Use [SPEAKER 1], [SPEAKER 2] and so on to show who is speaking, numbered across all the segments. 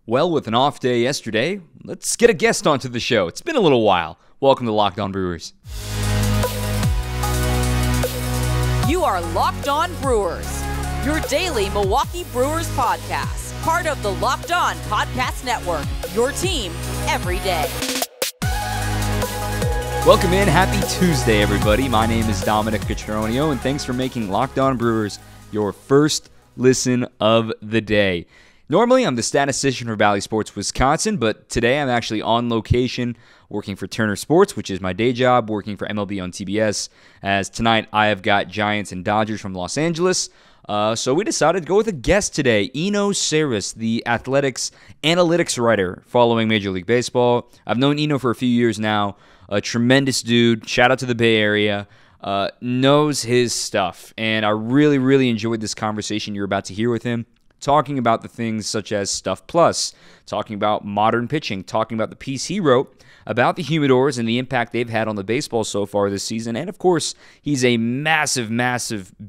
[SPEAKER 1] Well, with an off day yesterday, let's get a guest onto the show. It's been a little while. Welcome to Locked On Brewers.
[SPEAKER 2] You are Locked On Brewers, your daily Milwaukee Brewers podcast, part of the Locked On Podcast Network, your team every day.
[SPEAKER 1] Welcome in. Happy Tuesday, everybody. My name is Dominic Citronio, and thanks for making Locked On Brewers your first listen of the day. Normally, I'm the statistician for Valley Sports Wisconsin, but today I'm actually on location working for Turner Sports, which is my day job, working for MLB on TBS, as tonight I have got Giants and Dodgers from Los Angeles. So we decided to go with a guest today, Eno Sarris, the Athletics analytics writer following Major League Baseball. I've known Eno for a few years now. A tremendous dude. Shout out to the Bay Area. Knows his stuff. And I really enjoyed this conversation you're about to hear with him. Talking about the things such as Stuff Plus, talking about modern pitching, talking about the piece he wrote about the humidors and the impact they've had on the baseball so far this season. And, of course, he's a massive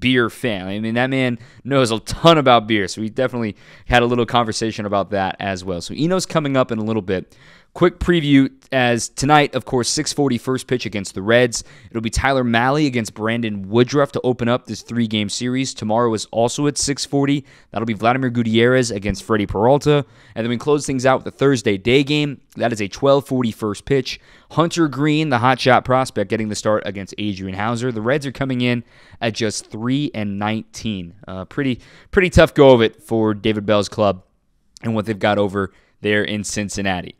[SPEAKER 1] beer fan. I mean, that man knows a ton about beer, so we definitely had a little conversation about that as well. So Eno's coming up in a little bit. Quick preview, as tonight, of course, 6:40 first pitch against the Reds. It'll be Tyler Mahle against Brandon Woodruff to open up this three-game series. Tomorrow is also at 6:40. That'll be Vladimir Gutierrez against Freddie Peralta. And then we close things out with the Thursday day game. That is a 12:40 first pitch. Hunter Green, the hotshot prospect, getting the start against Adrian Hauser. The Reds are coming in at just 3-19. Pretty tough go of it for David Bell's club and what they've got over there in Cincinnati.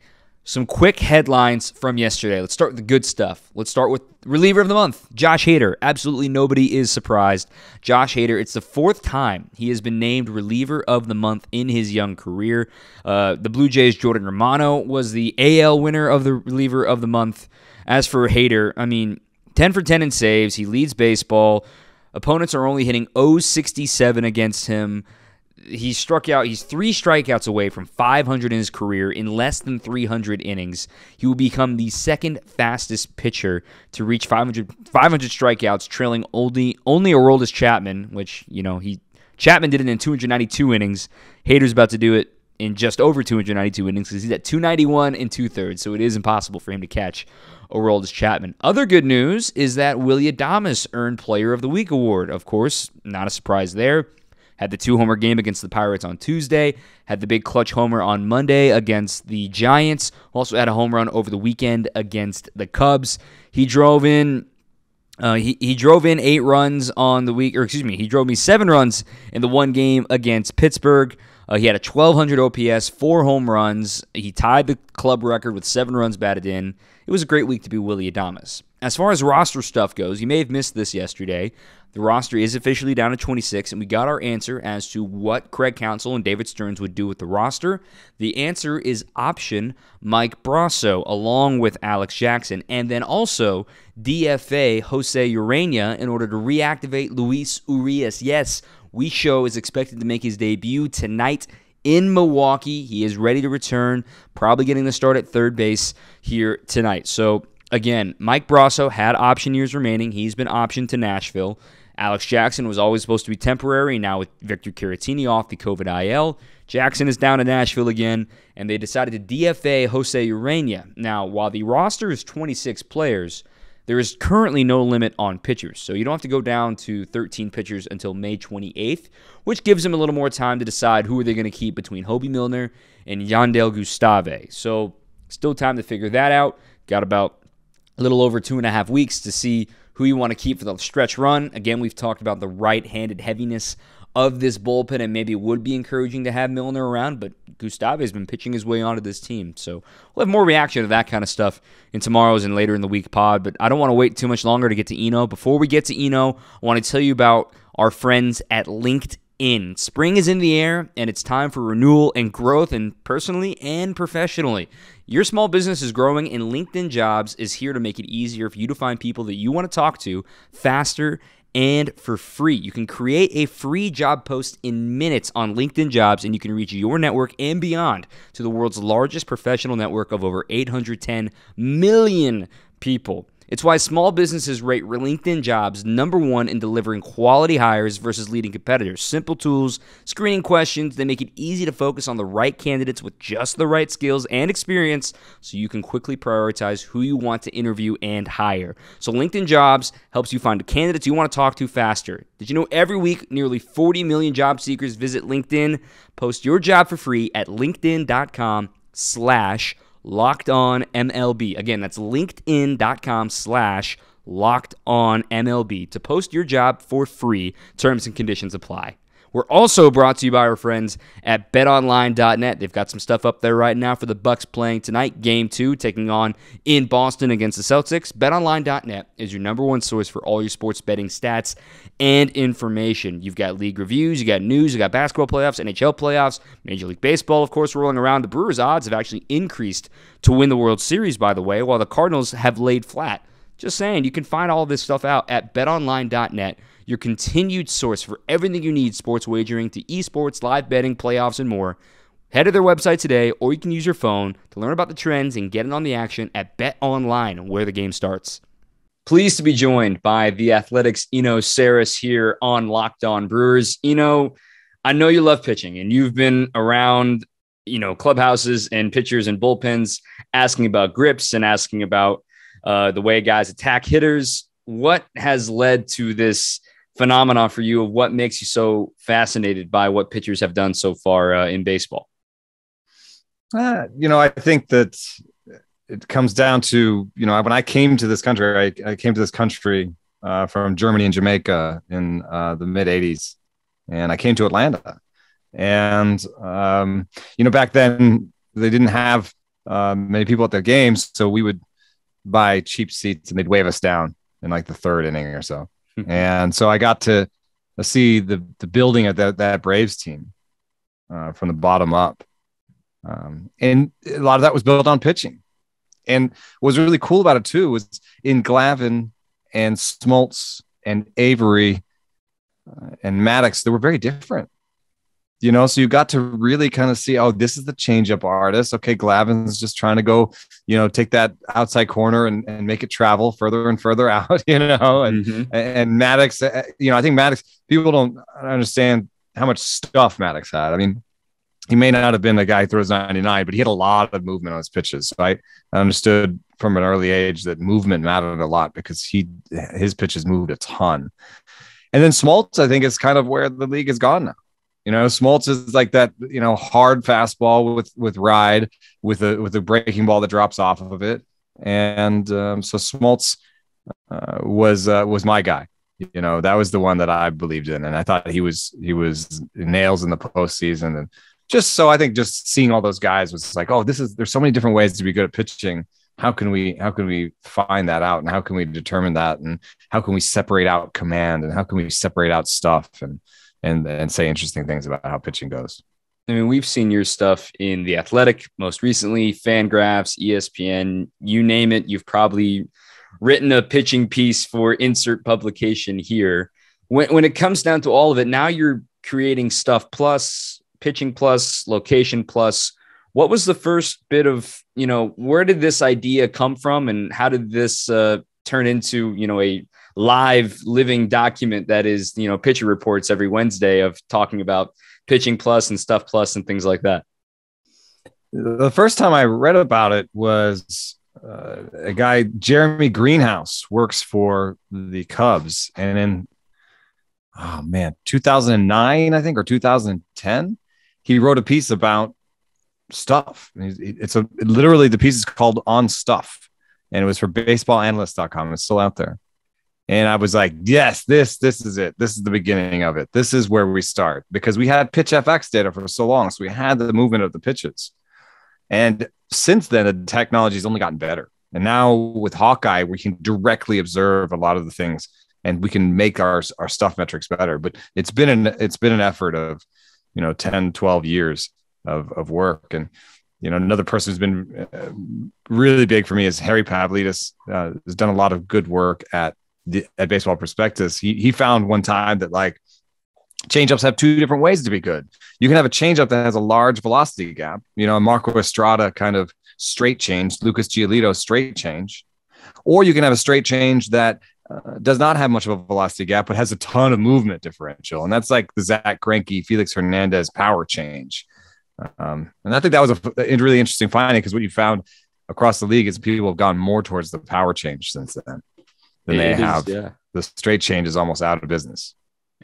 [SPEAKER 1] Some quick headlines from yesterday. Let's start with the good stuff. Let's start with reliever of the month, Josh Hader. Absolutely nobody is surprised. Josh Hader, it's the fourth time he has been named reliever of the month in his young career. The Blue Jays' Jordan Romano was the AL winner of the reliever of the month. As for Hader, I mean, 10 for 10 in saves. He leads baseball. Opponents are only hitting .067 against him. He's struck out. He's 3 strikeouts away from 500 in his career in less than 300 innings. He will become the second fastest pitcher to reach 500 strikeouts, trailing only Aroldis Chapman, which, Chapman did it in 292 innings. Hader's about to do it in just over 292 innings because he's at 291 and 2/3, so it is impossible for him to catch Aroldis Chapman. Other good news is that Willy Adames earned Player of the Week award. Of course, not a surprise there. Had the 2-homer game against the Pirates on Tuesday. Had the big clutch homer on Monday against the Giants. Also had a home run over the weekend against the Cubs. He drove in 8 runs on the week, he drove me 7 runs in the one game against Pittsburgh. He had a 1,200 OPS, 4 home runs. He tied the club record with 7 runs batted in. It was a great week to be Willy Adames. As far as roster stuff goes, you may have missed this yesterday. The roster is officially down to 26, and we got our answer as to what Craig Counsell and David Stearns would do with the roster. The answer is option Mike Brasso, along with Alex Jackson, and then also DFA Jose Urena in order to reactivate Luis Urias. Yes, Show is expected to make his debut tonight in Milwaukee. He is ready to return, probably getting the start at third base here tonight. So, again, Mike Brasso had option years remaining. He's been optioned to Nashville. Alex Jackson was always supposed to be temporary. Now with Victor Caratini off the COVID IL, Jackson is down to Nashville again, and they decided to DFA Jose Urena. Now, while the roster is 26 players, there is currently no limit on pitchers, so you don't have to go down to 13 pitchers until May 28th, which gives them a little more time to decide who are they going to keep between Hobie Milner and Yandel Gustave. So still time to figure that out. Got about a little over 2.5 weeks to see who you want to keep for the stretch run. Again, we've talked about the right-handed heaviness of this bullpen, and maybe it would be encouraging to have Milner around, but Gustave has been pitching his way onto this team. So we'll have more reaction to that kind of stuff in tomorrow's and later in the week pod, but I don't want to wait too much longer to get to Eno. Before we get to Eno, I want to tell you about our friends at LinkedIn. Spring is in the air, and it's time for renewal and growth, and personally and professionally. Your small business is growing, and LinkedIn Jobs is here to make it easier for you to find people that you want to talk to faster and for free. You can create a free job post in minutes on LinkedIn Jobs, and you can reach your network and beyond to the world's largest professional network of over 810 million people. It's why small businesses rate LinkedIn Jobs #1 in delivering quality hires versus leading competitors. Simple tools, screening questions, they make it easy to focus on the right candidates with just the right skills and experience so you can quickly prioritize who you want to interview and hire. So LinkedIn Jobs helps you find the candidates you want to talk to faster. Did you know every week nearly 40 million job seekers visit LinkedIn? Post your job for free at linkedin.com/LockedOnMLB. Again, that's linkedin.com/LockedOnMLB to post your job for free. Terms and conditions apply. We're also brought to you by our friends at BetOnline.net. They've got some stuff up there right now for the Bucks playing tonight, Game 2, taking on in Boston against the Celtics. BetOnline.net is your #1 source for all your sports betting stats and information. You've got league reviews, you got news, you got basketball playoffs, NHL playoffs, Major League Baseball, of course, rolling around. The Brewers' odds have actually increased to win the World Series, by the way, while the Cardinals have laid flat. Just saying, you can find all this stuff out at BetOnline.net, your continued source for everything you need sports wagering to esports, live betting, playoffs, and more. Head to their website today, or you can use your phone to learn about the trends and get in on the action at BetOnline, where the game starts. Pleased to be joined by the Athletics' Eno Sarris here on Locked On Brewers. Eno, I know you love pitching, and you've been around, clubhouses and pitchers and bullpens asking about grips and asking about the way guys attack hitters. What has led to this phenomenon for you of what makes you so fascinated by what pitchers have done so far in baseball?
[SPEAKER 3] I think that it comes down to, when I came to this country, I came to this country from Germany and Jamaica in the mid 80s. And I came to Atlanta. And, back then they didn't have many people at their games. So we would buy cheap seats and they'd wave us down in like the third inning or so. And so I got to see the building of that Braves team from the bottom up. And a lot of that was built on pitching. And what was really cool about it too was in Glavine and Smoltz and Avery and Maddox, they were very different. So you got to really kind of see, this is the changeup artist. Okay, Glavine's just trying to go, take that outside corner and make it travel further and further out, and Maddox, I think Maddox, people don't understand how much stuff Maddox had. I mean, he may not have been a guy who throws 99, but he had a lot of movement on his pitches. Right? I understood from an early age that movement mattered a lot because his pitches moved a ton. And then Smoltz, I think, is kind of where the league has gone now. Smoltz is like that, hard fastball with ride with a breaking ball that drops off of it. And so Smoltz was my guy. That was the one that I believed in. And I thought he was nails in the postseason. And just seeing all those guys was like, there's so many different ways to be good at pitching. How can we find that out? And how can we determine that? And how can we separate out command? And how can we separate out stuff and say interesting things about how pitching goes?
[SPEAKER 1] I mean, we've seen your stuff in The Athletic, most recently, Fangraphs, ESPN, you name it. You've probably written a pitching piece for insert publication here. When it comes down to all of it, now you're creating stuff plus, pitching plus, location plus. What was the first bit of, where did this idea come from, and how did this turn into, a live living document that is, pitcher reports every Wednesday of talking about pitching plus and stuff plus and things like that?
[SPEAKER 3] The first time I read about it was a guy, Jeremy Greenhouse, works for the Cubs. And in, 2009, I think, or 2010, he wrote a piece about stuff. Literally the piece is called On Stuff, and it was for baseballanalyst.com. It's still out there. And I was like, yes, this is it. This is the beginning of it. This is where we start, because we had Pitch FX data for so long. So we had the movement of the pitches. And since then, the technology has only gotten better. And now with Hawkeye, we can directly observe a lot of the things, and we can make our stuff metrics better. But it's been an effort of, 10, 12 years of work. And, another person who's been really big for me is Harry Pavlidis, has done a lot of good work at Baseball Prospectus. He found one time that like changeups have two different ways to be good. You can have a changeup that has a large velocity gap, Marco Estrada kind of straight change, Lucas Giolito straight change, Or you can have a straight change that does not have much of a velocity gap, but has a ton of movement differential. And that's like the Zach Greinke, Felix Hernandez power change. And I think that was a really interesting finding, because what you found across the league is people have gone more towards the power change since then than they have. Yeah. The straight change is almost out of business.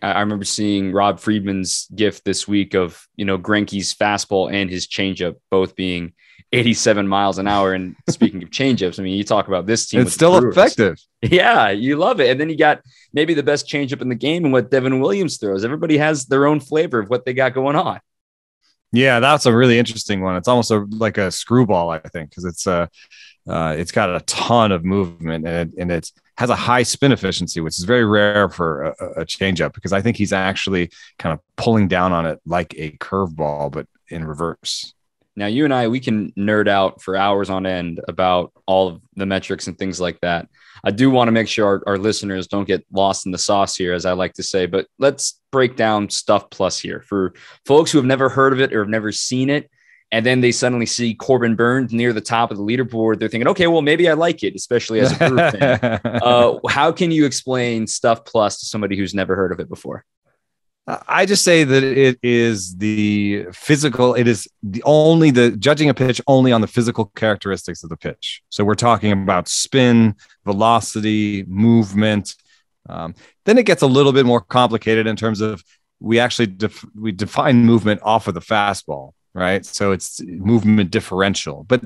[SPEAKER 1] I remember seeing Rob Friedman's GIF this week of, Greinke's fastball and his changeup both being 87 miles an hour. And speaking of changeups, I mean, you talk about this team.
[SPEAKER 3] It's still effective.
[SPEAKER 1] Yeah, you love it. And then you got maybe the best changeup in the game and what Devin Williams throws. Everybody has their own flavor of what they got going on.
[SPEAKER 3] Yeah, that's a really interesting one. It's almost like a screwball, I think, because it's got a ton of movement and it has a high spin efficiency, which is very rare for a changeup, because I think he's actually kind of pulling down on it like a curveball, but in reverse.
[SPEAKER 1] Now, you and I, we can nerd out for hours on end about all of the metrics and things like that. I do want to make sure our listeners don't get lost in the sauce here, as I like to say, but let's break down Stuff Plus here for folks who have never heard of it or have never seen it. And then they suddenly see Corbin Burnes near the top of the leaderboard. They're thinking, okay, well, maybe I like it, especially as a Brewer fan. How can you explain Stuff Plus to somebody who's never heard of it before?
[SPEAKER 3] I just say that it is the physical. It is the judging a pitch only on the physical characteristics of the pitch. So we're talking about spin, velocity, movement. Then it gets a little bit more complicated in terms of we actually we define movement off of the fastball, right? So it's movement differential, but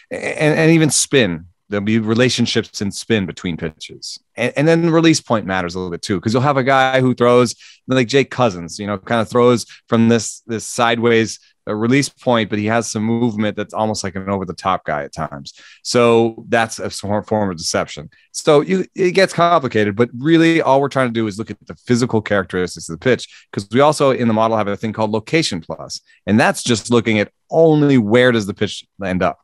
[SPEAKER 3] and even spin. There'll be relationships in spin between pitches. And then the release point matters a little bit too, because you'll have a guy who throws like Jake Cousins, kind of throws from this sideways release point, but he has some movement that's almost like an over the top guy at times. So that's a form of deception. So it gets complicated, but really all we're trying to do is look at the physical characteristics of the pitch, because we also in the model have a thing called Location Plus. And that's just looking at only where does the pitch end up.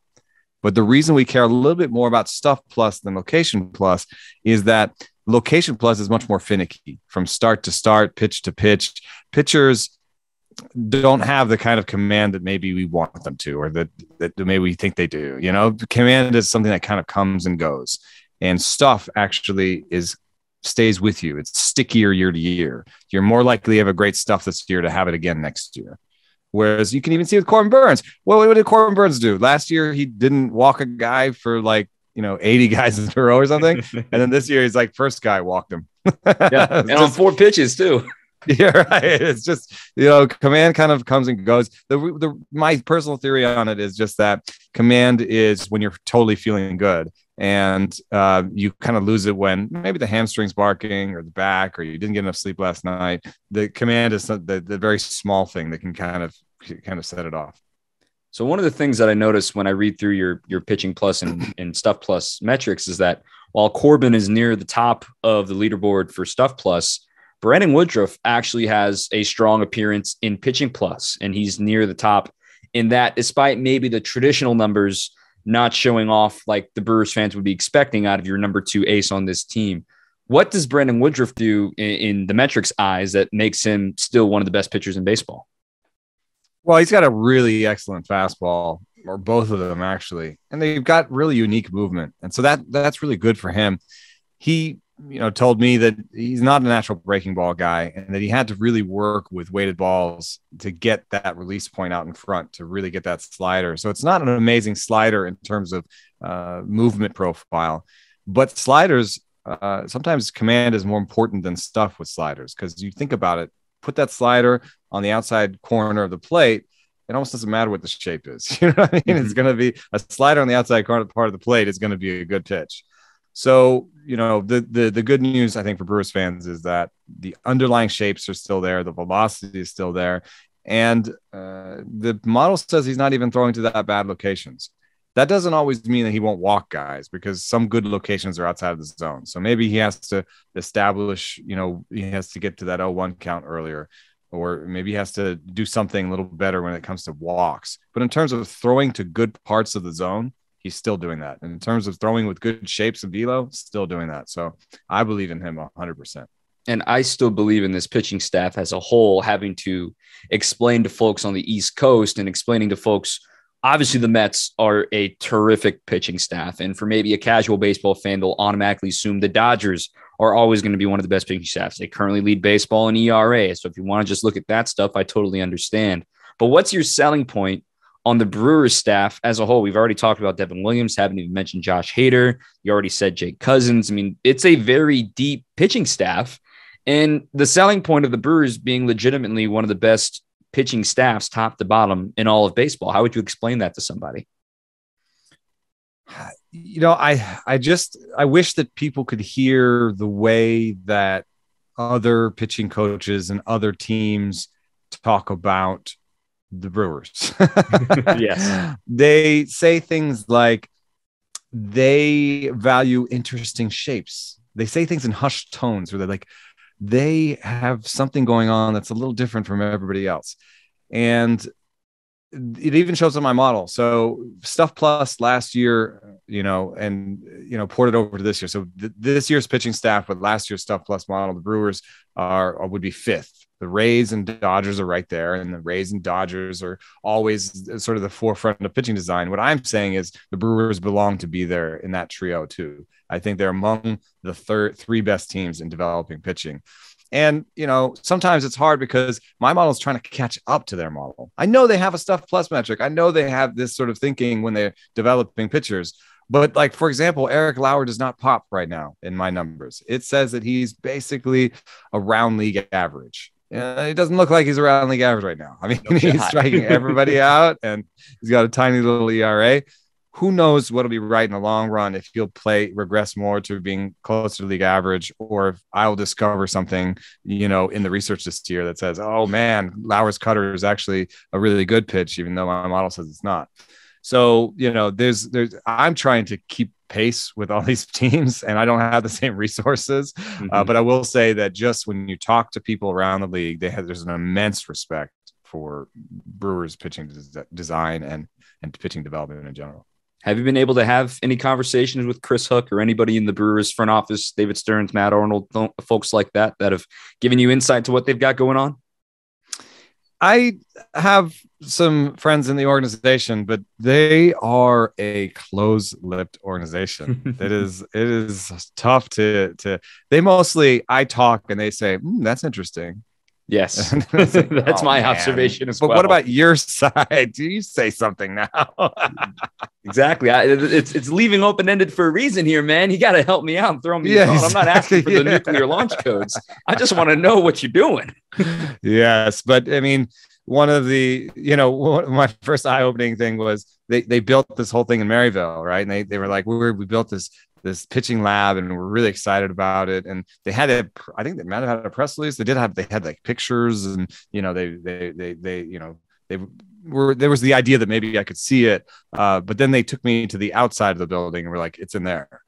[SPEAKER 3] But the reason we care a little bit more about Stuff Plus than Location Plus is that Location Plus is much more finicky from start to start, pitch to pitch. Pitchers don't have the kind of command that maybe we want them to, or that maybe we think they do. Command is something that kind of comes and goes, and stuff actually stays with you. It's stickier year to year. You're more likely to have a great stuff this year to have it again next year. Whereas you can even see with Corbin Burnes. Well, what did Corbin Burnes do? Last year, he didn't walk a guy for 80 guys in a row or something. And then this year, he's like, first guy walked him.
[SPEAKER 1] Yeah, and on 4 pitches too.
[SPEAKER 3] Yeah, right. It's just, command kind of comes and goes. My personal theory on it is just that command is when you're totally feeling good. And you kind of lose it when maybe the hamstring's barking or the back, or you didn't get enough sleep last night. The command is the very small thing that can kind of set it off.
[SPEAKER 1] So one of the things that I noticed when I read through your Pitching Plus and Stuff Plus metrics is that while Corbin is near the top of the leaderboard for Stuff Plus, Brandon Woodruff actually has a strong appearance in Pitching Plus, and he's near the top in that, despite maybe the traditional numbers not showing off like the Brewers fans would be expecting out of your number 2 ace on this team. What does Brandon Woodruff do in the metrics eyes that makes him still one of the best pitchers in baseball?
[SPEAKER 3] Well, he's got a really excellent fastball, or both of them actually, and they've got really unique movement. And so that's really good for him. He, told me that he's not a natural breaking ball guy, and that he had to really work with weighted balls to get that release point out in front to really get that slider. So it's not an amazing slider in terms of movement profile, but sliders, sometimes command is more important than stuff with sliders. Because you think about it, put that slider on the outside corner of the plate, it almost doesn't matter what the shape is. You know what I mean? Mm-hmm. It's going to be a slider on the outside corner part of the plate is going to be a good pitch. So, the good news, I think, for Brewers fans is that the underlying shapes are still there. The velocity is still there. And the model says he's not even throwing to that bad locations. That doesn't always mean that he won't walk guys, because some good locations are outside of the zone. So maybe he has to establish, he has to get to that 0-1 count earlier, or maybe he has to do something a little better when it comes to walks. But in terms of throwing to good parts of the zone, he's still doing that. And in terms of throwing with good shapes and velo, still doing that. So I believe in him 100%.
[SPEAKER 1] And I still believe in this pitching staff as a whole, having to explain to folks on the East Coast and explaining to folks obviously the Mets are a terrific pitching staff. And for maybe a casual baseball fan, they'll automatically assume the Dodgers are always going to be one of the best pitching staffs. They currently lead baseball in ERA. So if you want to just look at that stuff, I totally understand. But what's your selling point on the Brewers staff as a whole? We've already talked about Devin Williams, haven't even mentioned Josh Hader. You already said Jake Cousins. I mean, it's a very deep pitching staff. And the selling point of the Brewers being legitimately one of the best pitching staffs, top to bottom, in all of baseball. How would you explain that to somebody?
[SPEAKER 3] I wish that people could hear the way that other pitching coaches and other teams talk about the Brewers.
[SPEAKER 1] Yes.
[SPEAKER 3] They say things like they value interesting shapes. They say things in hushed tones where they're like, they have something going on that's a little different from everybody else. And it even shows on my model. So Stuff Plus last year, poured it over to this year. So this year's pitching staff with last year's Stuff Plus model, the Brewers would be fifth. The Rays and Dodgers are right there, and the Rays and Dodgers are always sort of the forefront of pitching design. What I'm saying is the Brewers belong to be there in that trio too. I think they're among the three best teams in developing pitching. And, sometimes it's hard because my model is trying to catch up to their model. I know they have a Stuff Plus metric. I know they have this sort of thinking when they're developing pitchers. But like, for example, Eric Lauer does not pop right now in my numbers. It says that he's basically around league average. It doesn't look like he's around league average right now. I mean, he's striking everybody out, and he's got a tiny little ERA. Who knows what'll be right in the long run if he'll regress more to being closer to league average, or if I'll discover something, in the research this year that says, oh man, Lauer's cutter is actually a really good pitch, even though my model says it's not. So, I'm trying to keep pace with all these teams, and I don't have the same resources. But I will say that just when you talk to people around the league, there's an immense respect for Brewers pitching design and pitching development in general.
[SPEAKER 1] Have you been able to have any conversations with Chris Hook or anybody in the Brewers front office, David Stearns, Matt Arnold, folks like that have given you insight to what they've got going on?
[SPEAKER 3] I have some friends in the organization, but they are a close-lipped organization. It is tough to I talk and they say, that's interesting.
[SPEAKER 1] Yes, that's my observation as well.
[SPEAKER 3] But what about your side? Do you say something now?
[SPEAKER 1] Exactly. It's leaving open-ended for a reason here, man. You got to help me out and throw me a phone. I'm not asking for the nuclear launch codes. I just want to know what you're doing.
[SPEAKER 3] Yes, but I mean, one of my first eye-opening thing was they built this whole thing in Maryville, right? And they were like, we built this pitching lab, and we're really excited about it. And they had I think they might have had a press release. They had like pictures, and there was the idea that maybe I could see it. But then they took me to the outside of the building and were like, it's in there.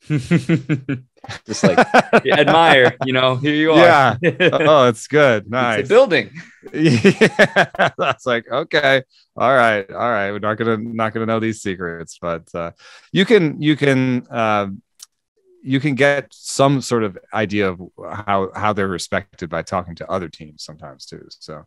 [SPEAKER 1] Just like admire, here you are.
[SPEAKER 3] Yeah. Oh, it's good. Nice.
[SPEAKER 1] It's a building.
[SPEAKER 3] Yeah. That's like, okay. All right. We're not gonna know these secrets, but you can get some sort of idea of how they're respected by talking to other teams sometimes too. So,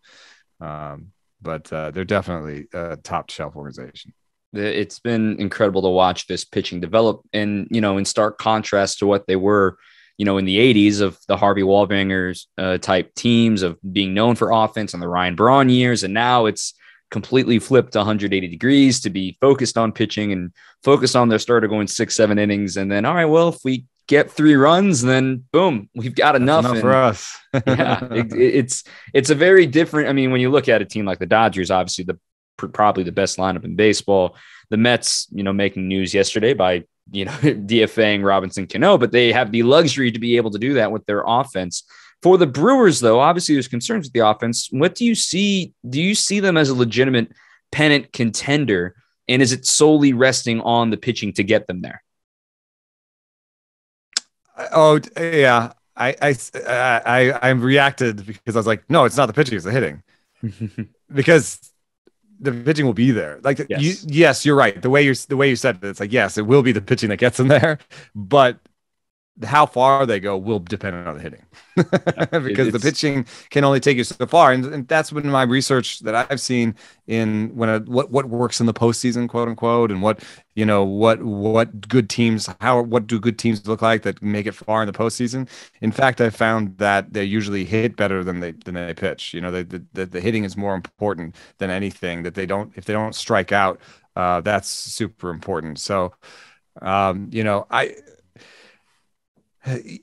[SPEAKER 3] but they're definitely a top shelf organization.
[SPEAKER 1] It's been incredible to watch this pitching develop, and in stark contrast to what they were, in the 80s of the Harvey Wallbangers type teams of being known for offense and the Ryan Braun years. And now it's completely flipped 180 degrees to be focused on pitching and focused on their starter going 6-7 innings. And then, all right, well, if we get 3 runs, then boom, we've got enough
[SPEAKER 3] for us.
[SPEAKER 1] Yeah, it's a very different. I mean, when you look at a team like the Dodgers, obviously probably the best lineup in baseball. The Mets, making news yesterday by, DFAing Robinson Cano, but they have the luxury to be able to do that with their offense. For the Brewers, though, obviously there's concerns with the offense. What do you see? Do you see them as a legitimate pennant contender? And is it solely resting on the pitching to get them there?
[SPEAKER 3] Oh, yeah. I reacted because I was like, no, it's not the pitching, it's the hitting. Because the pitching will be there. Like, yes, you're right. The way you said it, it's like, yes, it will be the pitching that gets them there. But how far they go will depend on the hitting because the
[SPEAKER 1] It's
[SPEAKER 3] pitching can only take you so far. And that's been my research that I've seen in what works in the postseason, quote unquote, and what good teams, what do good teams look like that make it far in the postseason. In fact, I found that they usually hit better than they pitch. The hitting is more important than anything, that if they don't strike out, that's super important. So,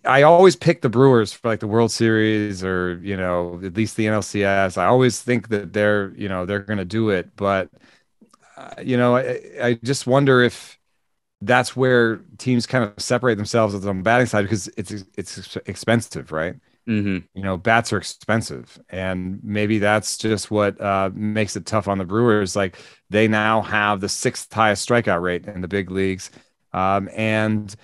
[SPEAKER 3] I always pick the Brewers for like the World Series or, at least the NLCS. I always think that they're going to do it. But, I just wonder if that's where teams kind of separate themselves on the batting side because it's expensive, right? Bats are expensive. And maybe that's just what makes it tough on the Brewers. Like they now have the 6th highest strikeout rate in the big leagues. And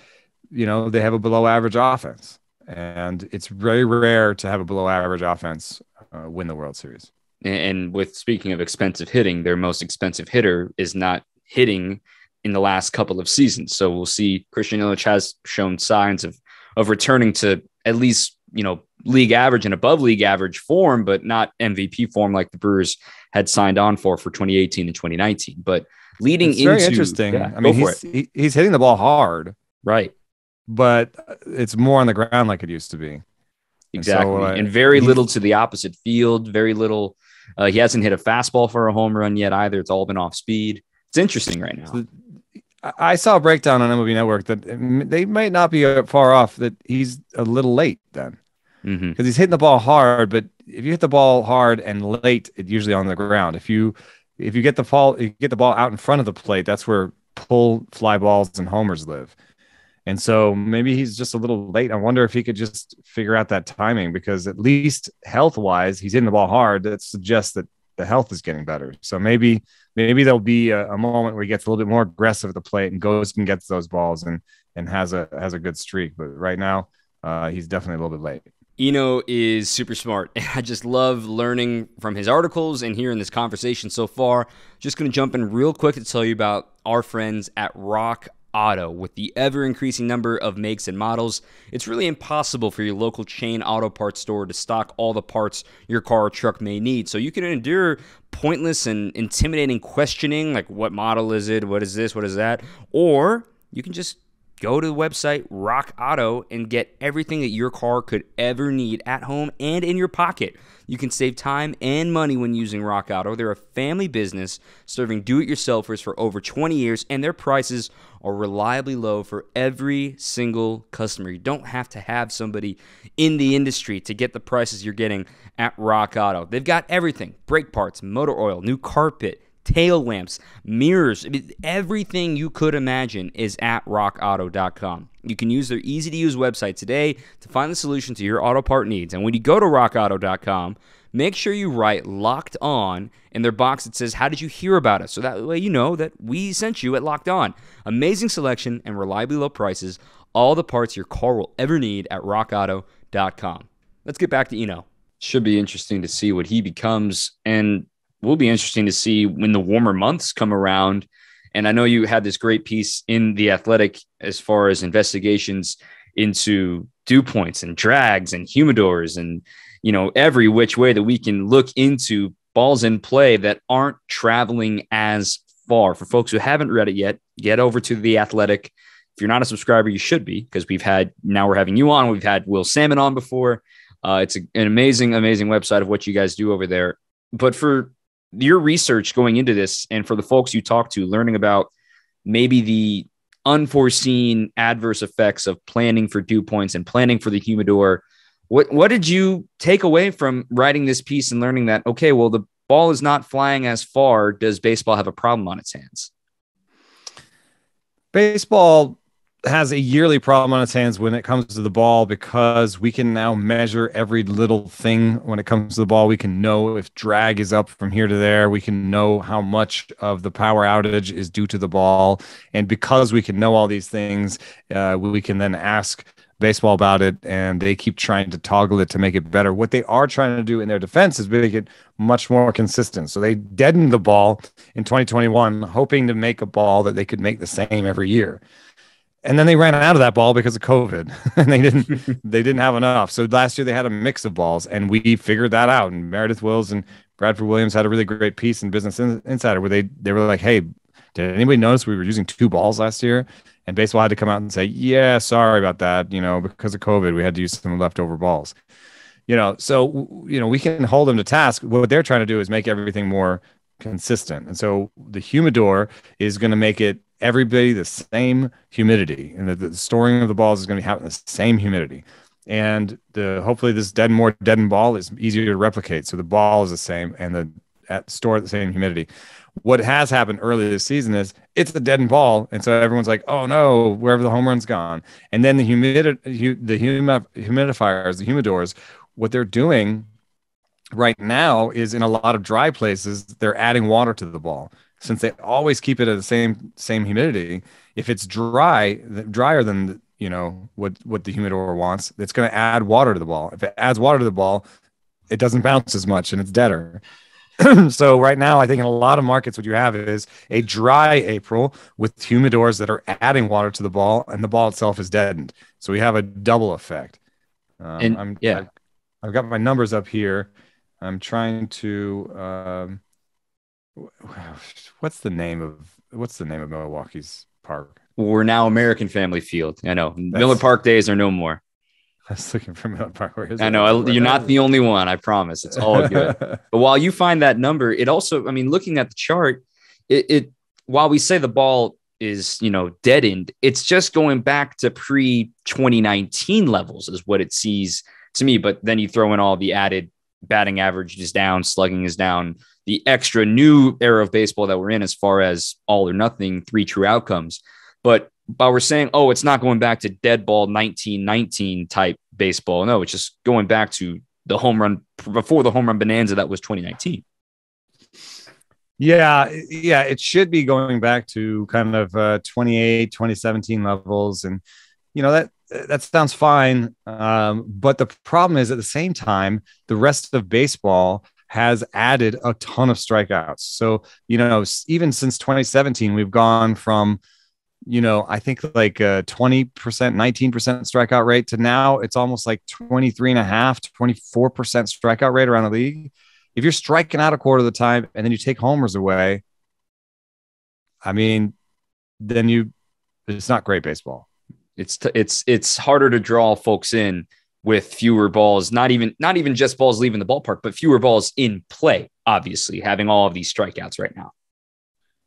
[SPEAKER 3] they have a below average offense, and it's very rare to have a below average offense win the World Series.
[SPEAKER 1] And with speaking of expensive hitting, their most expensive hitter is not hitting in the last couple of seasons. So we'll see. Christian Yelich has shown signs of returning to at least, league average and above league average form, but not MVP form like the Brewers had signed on for 2018 and 2019. But leading
[SPEAKER 3] it's very interesting.
[SPEAKER 1] Yeah,
[SPEAKER 3] I mean, he's hitting the ball hard.
[SPEAKER 1] Right.
[SPEAKER 3] But it's more on the ground like it used to be.
[SPEAKER 1] Exactly. And very little to the opposite field, very little. He hasn't hit a fastball for a home run yet either. It's all been off speed. It's interesting right now.
[SPEAKER 3] So I saw a breakdown on MLB Network that they might not be far off, that he's a little late then. Because he's hitting the ball hard, but if you hit the ball hard and late, it's usually on the ground. If you get the ball out in front of the plate, that's where pull fly balls and homers live. And so maybe he's just a little late. I wonder if he could just figure out that timing, because at least health-wise, he's hitting the ball hard. That suggests that the health is getting better. So maybe there'll be a moment where he gets a little bit more aggressive at the plate and goes and gets those balls and has a good streak. But right now, he's definitely a little bit late.
[SPEAKER 1] Eno is super smart. I just love learning from his articles and hearing this conversation so far. Just going to jump in real quick to tell you about our friends at Rock Auto. With the ever-increasing number of makes and models, it's really impossible for your local chain auto parts store to stock all the parts your car or truck may need. So you can endure pointless and intimidating questioning, like what model is it, what is this, what is that, or you can just go to the website Rock Auto and get everything that your car could ever need at home and in your pocket. You can save time and money when using Rock Auto. They're a family business serving do-it-yourselfers for over 20 years, and their prices are reliably low for every single customer. You don't have to have somebody in the industry to get the prices you're getting at Rock Auto. They've got everything: brake parts, motor oil, new carpet, tail lamps, mirrors. I mean, everything you could imagine is at rockauto.com. You can use their easy-to-use website today to find the solution to your auto part needs. And when you go to rockauto.com, make sure you write Locked On in their box that says, how did you hear about us? So that way you know that we sent you at Locked On. Amazing selection and reliably low prices. All the parts your car will ever need at rockauto.com. Let's get back to Eno. Should be interesting to see what he becomes, and will be interesting to see when the warmer months come around. And I know you had this great piece in The Athletic as far as investigations into dew points and drags and humidors and, every which way that we can look into balls in play that aren't traveling as far. For folks who haven't read it yet, get over to The Athletic. If you're not a subscriber, you should be, because now we're having you on. We've had Will Salmon on before. It's an amazing, amazing website of what you guys do over there. But for your research going into this, and for the folks you talk to, learning about maybe the unforeseen adverse effects of planning for dew points and planning for the humidor, what did you take away from writing this piece and learning that, okay, well, the ball is not flying as far. Does baseball have a problem on its hands?
[SPEAKER 3] Baseball has a yearly problem on its hands when it comes to the ball, because we can now measure every little thing when it comes to the ball. We can know if drag is up from here to there. We can know how much of the power outage is due to the ball. And because we can know all these things, we can then ask baseball about it, and they keep trying to toggle it to make it better. What they are trying to do in their defense is make it much more consistent. So they deadened the ball in 2021, hoping to make a ball that they could make the same every year. And then they ran out of that ball because of COVID, and they didn't have enough. So last year they had a mix of balls, and we figured that out. And Meredith Wills and Bradford Williams had a really great piece in Business Insider where they were like, "Hey, did anybody notice we were using 2 balls last year?" And baseball had to come out and say, "Yeah, sorry about that. Because of COVID, we had to use some leftover balls." So we can hold them to task. What they're trying to do is make everything more consistent. And so the humidor is going to make it everybody the same humidity, and the storing of the balls is going to be having the same humidity. And hopefully this more deadened ball is easier to replicate. So the ball is the same and store at the same humidity. What has happened earlier this season is it's a deadened ball. And so everyone's like, oh no, wherever the home run's gone. And then the humidifiers, the humidors, what they're doing right now is in a lot of dry places, they're adding water to the ball. Since they always keep it at the same humidity, if it's drier than what the humidor wants, it's going to add water to the ball. If it adds water to the ball, it doesn't bounce as much and it's deader. So right now, I think in a lot of markets, what you have is a dry April with humidors that are adding water to the ball, and the ball itself is deadened. So we have a double effect. I've got my numbers up here. I'm trying to. What's the name of Milwaukee's park?
[SPEAKER 1] We're now American Family Field. I know. Miller Park days are no more.
[SPEAKER 3] I was looking for Miller Park. Where is
[SPEAKER 1] I know. You're not the only one. I promise. It's all good. But while you find that number, it also, looking at the chart, it while we say the ball is, deadened, it's just going back to pre-2019 levels is what it sees to me. But then you throw in all the added batting average is down, slugging is down, the extra new era of baseball that we're in as far as all or nothing, 3 true outcomes. But we're saying, oh, it's not going back to dead ball 1919 type baseball. No, it's just going back to the home run before the home run bonanza that was 2019.
[SPEAKER 3] Yeah, it should be going back to kind of 2017 levels. And, that sounds fine. But the problem is at the same time, the rest of baseball has added a ton of strikeouts. So, even since 2017, we've gone from, I think like 20%, 19% strikeout rate to now it's almost like 23.5 to 24% strikeout rate around the league. If you're striking out a quarter of the time and then you take homers away, then it's not great baseball.
[SPEAKER 1] It's harder to draw folks in with fewer balls, not even just balls leaving the ballpark, but fewer balls in play, obviously, having all of these strikeouts right now.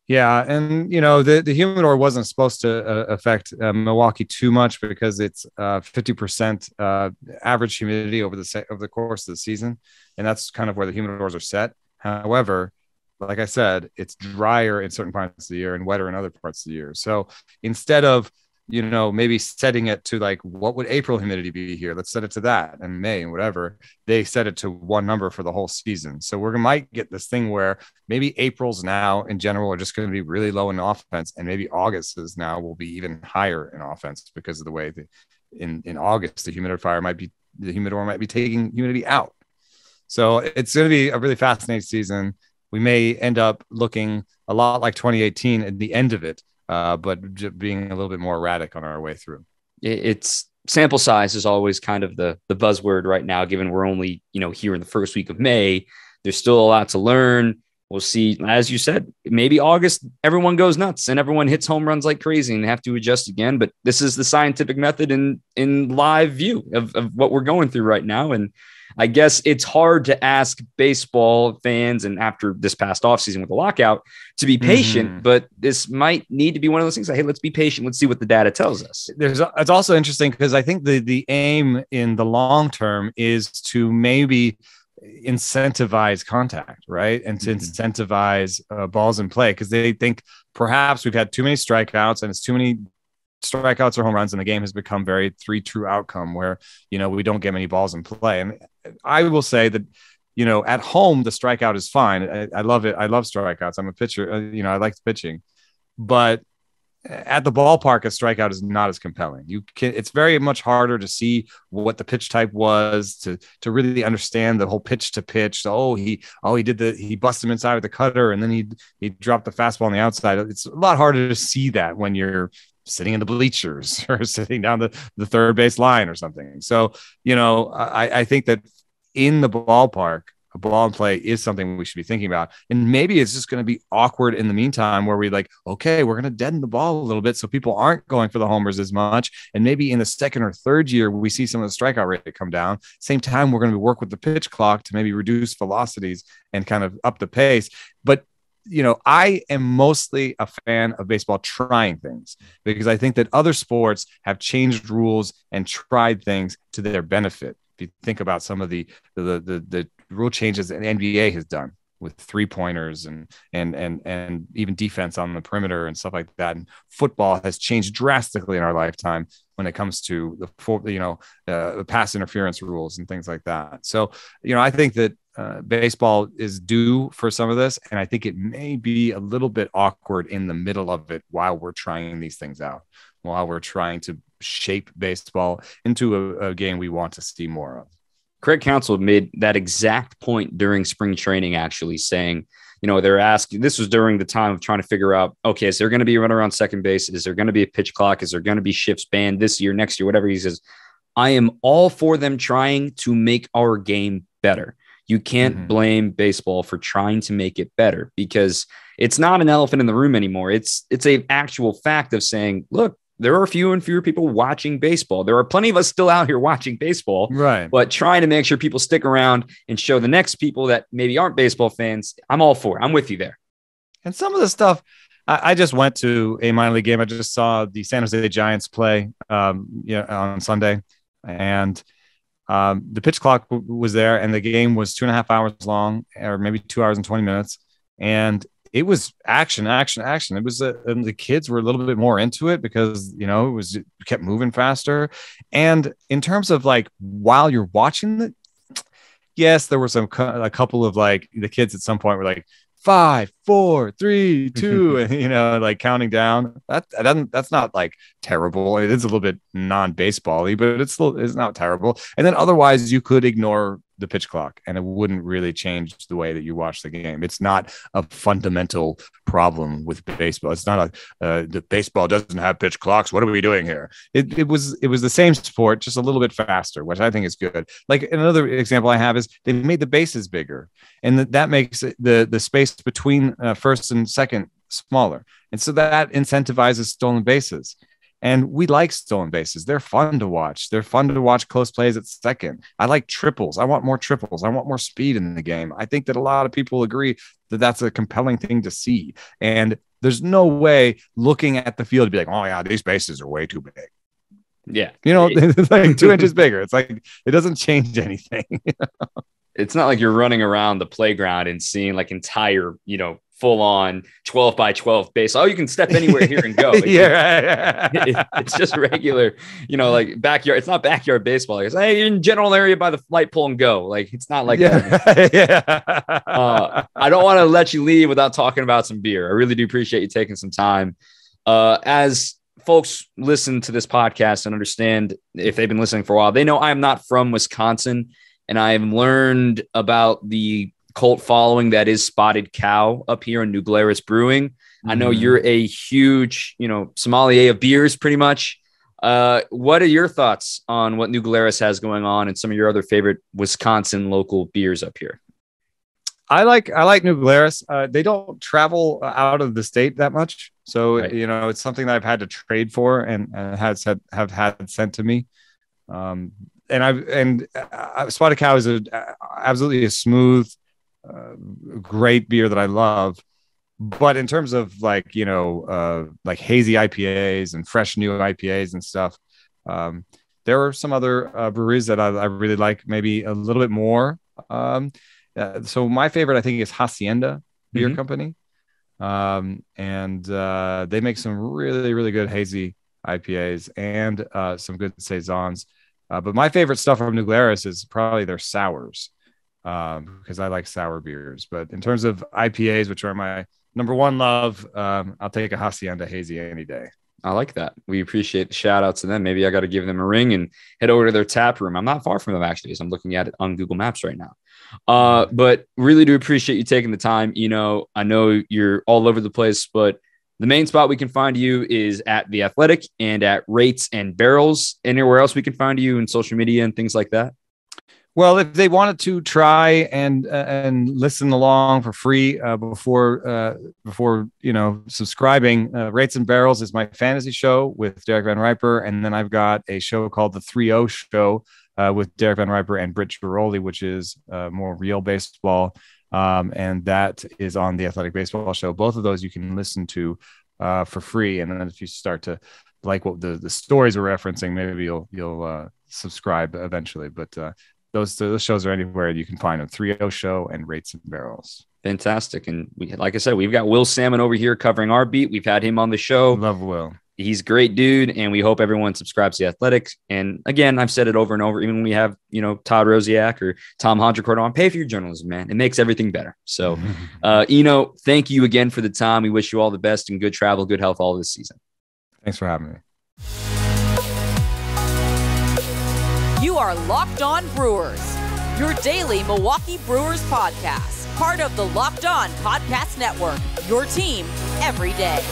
[SPEAKER 3] Yeah, and the humidor wasn't supposed to affect Milwaukee too much because it's 50% average humidity over the course of the season, and that's kind of where the humidors are set. However, like I said, it's drier in certain parts of the year and wetter in other parts of the year. So instead of maybe setting it to like, what would April humidity be here? Let's set it to that, and May and whatever. They set it to one number for the whole season. So might get this thing where maybe April's now in general are just going to be really low in offense, and maybe August's now will be even higher in offense because of the way in August the humidor might be taking humidity out. So it's going to be a really fascinating season. We may end up looking a lot like 2018 at the end of it. But being a little bit more erratic on our way through.
[SPEAKER 1] It's sample size is always kind of the buzzword right now, given we're only, here in the first week of May. There's still a lot to learn. We'll see. As you said, maybe August, everyone goes nuts and everyone hits home runs like crazy and they have to adjust again. But this is the scientific method in live view of what we're going through right now. And I guess it's hard to ask baseball fans, and after this past offseason with the lockout, to be patient, but this might need to be one of those things like, hey, let's be patient. Let's see what the data tells us.
[SPEAKER 3] It's also interesting because I think the aim in the long term is to maybe incentivize contact, right? And to incentivize balls in play, because they think perhaps we've had too many strikeouts and it's too many strikeouts or home runs, and the game has become very 3 true outcome where, we don't get many balls in play. And I will say that, at home, the strikeout is fine. I love it. I love strikeouts. I'm a pitcher. I like pitching, but at the ballpark, a strikeout is not as compelling. It's very much harder to see what the pitch type was, to really understand the whole pitch to pitch. So, he busted him inside with the cutter, and then he dropped the fastball on the outside. It's a lot harder to see that when you're sitting in the bleachers or sitting down the third base line or something. So, I think that in the ballpark, a ball and play is something we should be thinking about. And maybe it's just going to be awkward in the meantime where we okay, we're going to deaden the ball a little bit so people aren't going for the homers as much. And maybe in the second or third year, we see some of the strikeout rate come down. Same time, we're going to work with the pitch clock to maybe reduce velocities and kind of up the pace. But I am mostly a fan of baseball trying things because I think that other sports have changed rules and tried things to their benefit. If you think about some of the rule changes that the NBA has done with 3-pointers and even defense on the perimeter and stuff like that. And football has changed drastically in our lifetime when it comes to the pass interference rules and things like that. So, I think that baseball is due for some of this. And I think it may be a little bit awkward in the middle of it while we're trying these things out, while we're trying to shape baseball into a game we want to see more of.
[SPEAKER 1] Craig Counsell made that exact point during spring training, actually saying, they're asking, this was during the time of trying to figure out, okay, is there going to be a runner on second base? Is there going to be a pitch clock? Is there going to be shifts banned this year, next year, whatever? He says, I am all for them trying to make our game better. You can't blame baseball for trying to make it better because it's not an elephant in the room anymore. It's an actual fact of saying, look, there are fewer and fewer people watching baseball. There are plenty of us still out here watching baseball,
[SPEAKER 3] right? But
[SPEAKER 1] trying to make sure people stick around and show the next people that maybe aren't baseball fans. I'm all for it. I'm with you there.
[SPEAKER 3] And some of the stuff, I just went to a minor league game. I just saw the San Jose Giants play, on Sunday, and the pitch clock was there, and the game was 2.5 hours long, or maybe 2 hours and 20 minutes, and it was action. It was and the kids were a little bit more into it because, it kept moving faster. And in terms of while you're watching yes, there were a couple of the kids at some point were 5, 4, 3, 2, and counting down. That's not terrible. It is a little bit non-baseball-y, but it's not terrible. And then otherwise you could ignore the pitch clock and it wouldn't really change the way that you watch the game. It's not a fundamental problem with baseball. It's not the baseball doesn't have pitch clocks. What are we doing here? It was the same sport, just a little bit faster, which I think is good. Another example I have is they made the bases bigger, and that makes the space between first and second smaller. And so that incentivizes stolen bases. And we like stolen bases. They're fun to watch. They're fun to watch close plays at second. I like triples. I want more triples. I want more speed in the game. I think that a lot of people agree that that's a compelling thing to see. And there's no way looking at the field to be oh yeah, these bases are way too big.
[SPEAKER 1] Yeah.
[SPEAKER 3] It's 2 inches bigger. It's it doesn't change anything.
[SPEAKER 1] It's not like you're running around the playground and seeing entire, full on 12 by 12 base. Oh, you can step anywhere here and go. It's just regular, backyard. It's not backyard baseball. It's you're in general area by the light pole and go. It's not that. I don't want to let you leave without talking about some beer. I really do appreciate you taking some time. As folks listen to this podcast and understand, if they've been listening for a while, they know I'm not from Wisconsin, and I've learned about the cult following that is Spotted Cow up here in New Glarus Brewing. I know you're a huge, sommelier of beers pretty much. What are your thoughts on what New Glarus has going on and some of your other favorite Wisconsin local beers up here?
[SPEAKER 3] I like New Glarus. They don't travel out of the state that much. So, right. It's something that I've had to trade for and have had sent to me. Spotted Cow is absolutely a smooth, great beer that I love. But in terms of hazy IPAs and fresh new IPAs and stuff, there are some other breweries that I really like, maybe a little bit more. So my favorite, I think, is Hacienda Beer Company. And they make some really, really good hazy IPAs and some good saisons. But my favorite stuff from New Glarus is probably their sours, because I like sour beers. But in terms of IPAs, which are my number one love, I'll take a Hacienda Hazy any day.
[SPEAKER 1] I like that. We appreciate the shout out to them. Maybe I got to give them a ring and head over to their tap room. I'm not far from them, actually, so I'm looking at it on Google Maps right now. But really do appreciate you taking the time. I know you're all over the place, but The main spot we can find you is at The Athletic and at Rates and Barrels. Anywhere else we can find you in social media and things like that?
[SPEAKER 3] Well, if they wanted to try and listen along for free before subscribing, Rates and Barrels is my fantasy show with Derek Van Riper, and then I've got a show called the 3-0 Show with Derek Van Riper and Britt Giroldi, which is more real baseball, and that is on the Athletic Baseball Show. Both of those you can listen to for free, and then if you start to like what the stories we're referencing, maybe you'll subscribe eventually, but. Those shows are anywhere you can find them. 3-0 Show and Rates and Barrels.
[SPEAKER 1] Fantastic. And like I said, we've got Will Salmon over here covering our beat. We've had him on the show.
[SPEAKER 3] Love Will.
[SPEAKER 1] He's a great dude, and we hope everyone subscribes to The Athletic. And again, I've said it over and over, even when we have, Todd Rosiak or Tom Hondracourt on, pay for your journalism, man. It makes everything better. So, Eno, thank you again for the time. We wish you all the best and good travel, good health all this season.
[SPEAKER 3] Thanks for having me.
[SPEAKER 2] You are Locked On Brewers, your daily Milwaukee Brewers podcast, part of the Locked On Podcast Network, your team every day.